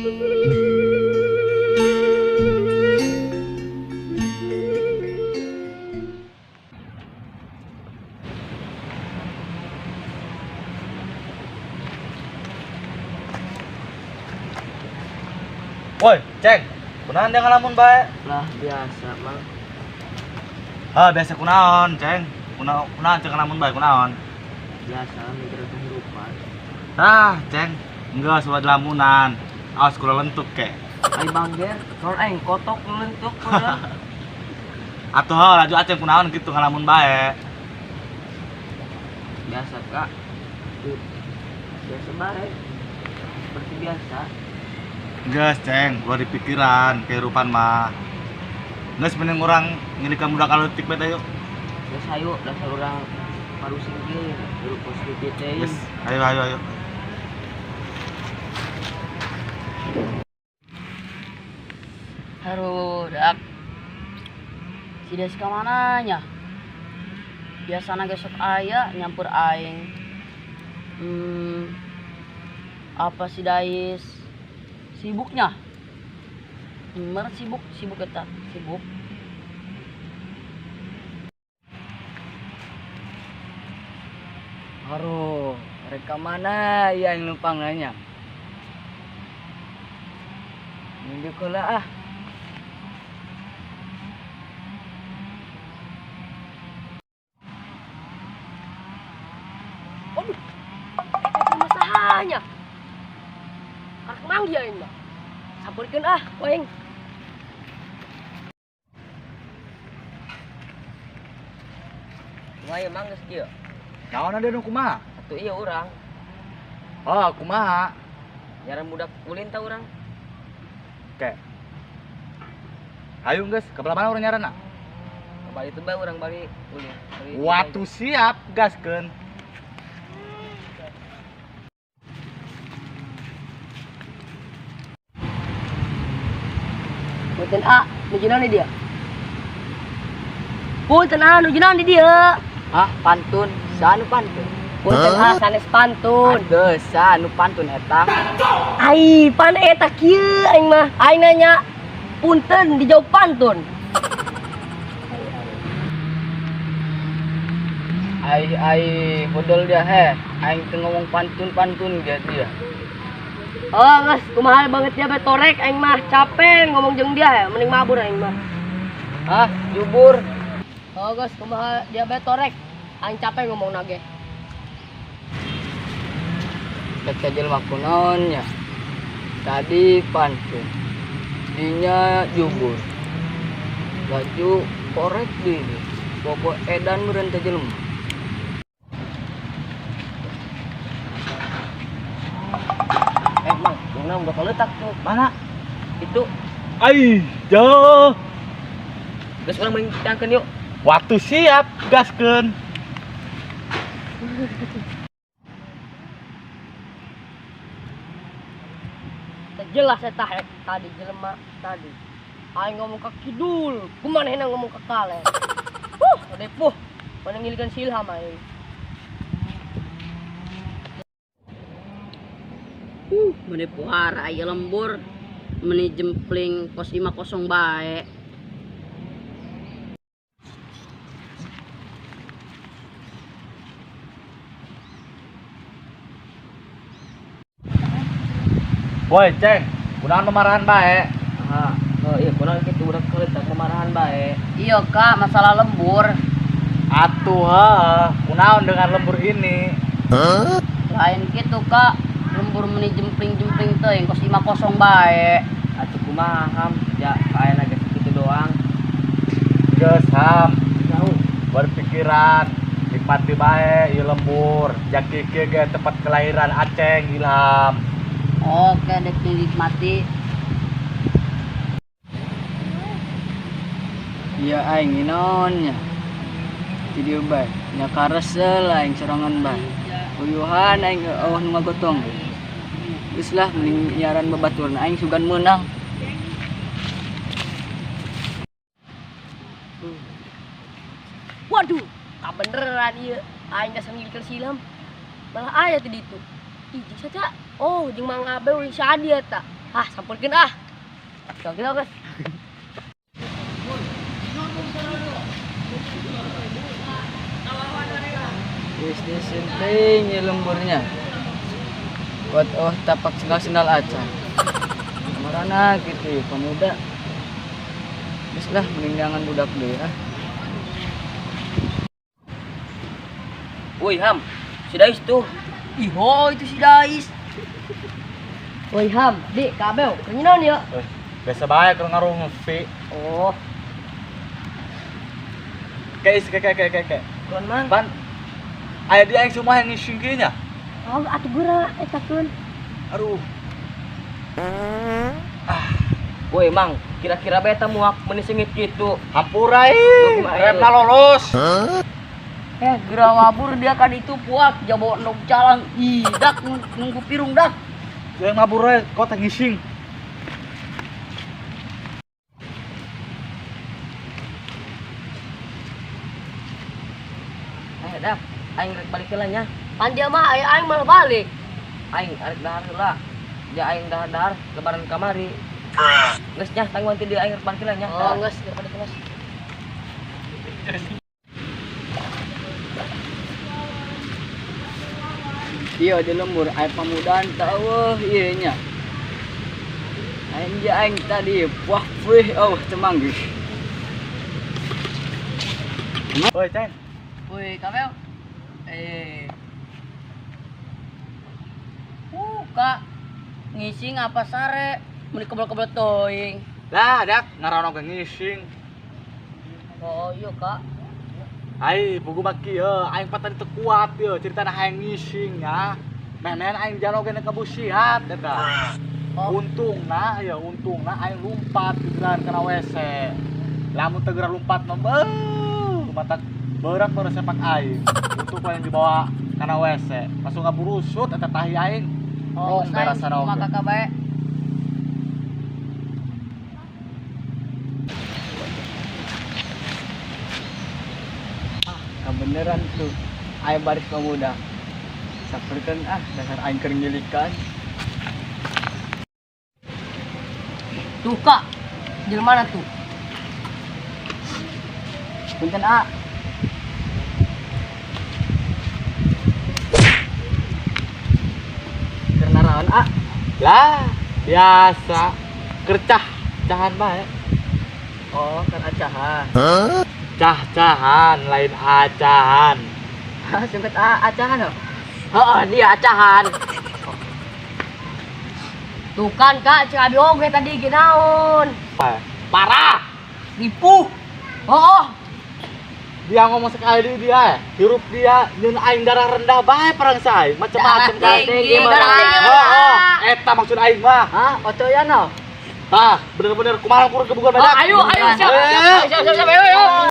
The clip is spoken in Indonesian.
Woi, Ceng, kunaon dia ngalamun bae? Lah biasa mang. Biasa kunaon, Ceng? Kunaon Ceng ngalamun bae kunaon? Biasa mikir kehidupan. Ceng, enggak suat lamunan. Awas kula lentuk ke. Ai bangger, soal aing kotok lentuk pada. Atuh laju aceng kunaon gitu ngalamun bae. Biasa kak. Biasa baik. Seperti biasa. Geus, Ceng, gua di pikiran kehidupan mah. Geus mending urang ngilikan budak aletik beta yuk. Biasa yuk, dasar orang parusin ge, grup positif teh. Geus, ayo. Haru dak. Si Des ka mananya? Biasana gesok aya nyampur aing. Apa si Dais sibuknya? Bener sibuk eta, sibuk. Haru, mereka mana yang numpang nanya? Minggu kula ah. Aduh. Apa masalahnya? Karek manggi aing mah. Sampurkeun ah, oeng. Kumaha mang geus kieu? Naon ada nu kumaha? Atuh ieu urang, Kumaha? nyaran budak ulin ta urang. Oke. Ayo geus, ka mana urang nyarana? Bali teu bae urang bali ulin. Watu siap, gaskeun. Punten A, nuju naon di dia? Punten A, nuju naon di dia? Hah, pantun, sanu pantun. Punten A sanes pantun. Aduh, sanu pantun eta. Ai, pan eta kieu aing mah. Aing nanya punten dijawab pantun. Ai bodol dia he. Aing teu ngomong pantun dia. Oh, geus kumaha banget dia betorek aing mah capek ngomong jeung dia ya, mending mabur aing mah. Hah, jubur. Oh, geus kumaha dia betorek aing capek ngomong nage. Kata jelema kunaon nya. Tadi pantun. Dinya jubur. Baju korek di. Bobo edan meureun teh jelema. Mang, dongna udah keletak tuh. Mana? Itu. Ai, jauh. Geus urang mending tangkeun yuk. Watu siap, gaskeun. Jelas eta tadi jelema tadi. Aing ngomong ka kidul, kumanehna ngomong ka kale. Depuh, mana ngilikan si Ilham aing. Mene puara aya lembur. Mene jempling pos 50 bae. Woi, Ceng, kunaon pemarahan bae? Oh iya, kurang kitu udah keletak kemarahan bae. Iya kak, masalah lembur. Atuh, kunaon dengan lembur ini? Lain gitu kak, lembur meni jempling-jempling teh kos 50 bae. Atuh kumaha ya aya lagi kitu doang. Geus ham, Jauh. berpikiran nikmati bae ieu lembur. Jaki kieu ge tempat kelahiran Aceng Ilham. Oke, dek dinikmati. Iya aing naon nya. Di dieu bae, nya karesel aing sorangan bae. Uyuhan aing eueuh nu ngagotong. Geus lah mending nyaran babaturan aing sugan meunang. Waduh, tak beneran ieu. Aing geus ngilikeun si Ilham. Malah aya teh ditu. Ih, saja. Oh, jeung Mang Abe we si Adi eta. Ah, sampurkeun ah. Kita guys. Bisnis penting ya lemburnya. Buat tapak sendal aja. Marana gitu ya pemuda. Bislah meninggalkan budak deh ya. Woi Ham, si Dais tuh. Iho itu si Dais. Woi Ham, Dik, kabel, kenyanan ya? Biasa baik kalau ngaruh ngefi. Oh, Kayak. kurang mang. Ban. Aya dia yang semua yang ngising nya. Oh, atuh geura eta keun. Aduh. Woi Mang, kira-kira beta muak menisengit gitu. Hampurai. Gimana? Remna lolos. Geura wabur dia kan itu puak, jabo nok jalan. Dak nunggu pirung dak. Yang ngabur aja, kau tak ngising. Dak, aing rek balik heula nya. Pan dia mah aing malah balik. Aing arek dahar heula. Ja aing dahar lebaran kamari. Geus nya tangguhan ti dia aing rek balik heula nya. Oh, geus daripada kelas. Iya di lembur air pemudaan tahu iya nya. Aing tadi wah wih cemanggih. Oi, Ceng. Woi, kabel. Kak. Ngising apa sare? Meni kebel-kebel toing. Lah, dak ngarono ke ngising. Oh, iya, Kak. Ai, buku maki ya, aing patah teu kuat ya, cerita hayang ngising ya. Meh-meh aing jano kena kebusihat eta. Oh. Untungna aing lumpat geran kana WC. Lamun teu geura lumpat mah lumatak berat baru sepak aing. Untuk yang dibawa kana WC, langsung ngaburusut eta tahi aing. Oh, beres sana maka oge. kakak bae. Kebeneran tuh air baris pemuda. Saperkeun dasar aing keur ngilikan. Tuh, Kak. Di mana tuh? Punten Karena naon Lah, biasa cahan bae. Oh, kan acahan. Cah-cahan lain acahan. Sempet acahan oh. Heeh, dia acahan. Tuh kan, Kak, cek abi oge tadi ginaon. Parah. Nipu. Oh. Dia ngomong sekali dia, hirup dia jeung aing darah rendah bae perang sae, macam-macam Darah kan. tinggi, darah tinggi. Heeh, eta maksud aing mah. Hah, otoyan oh. Tah, bener-bener kumaha kur kebugan Oh, badak. ayo, siap. Eh. Siap, ayo.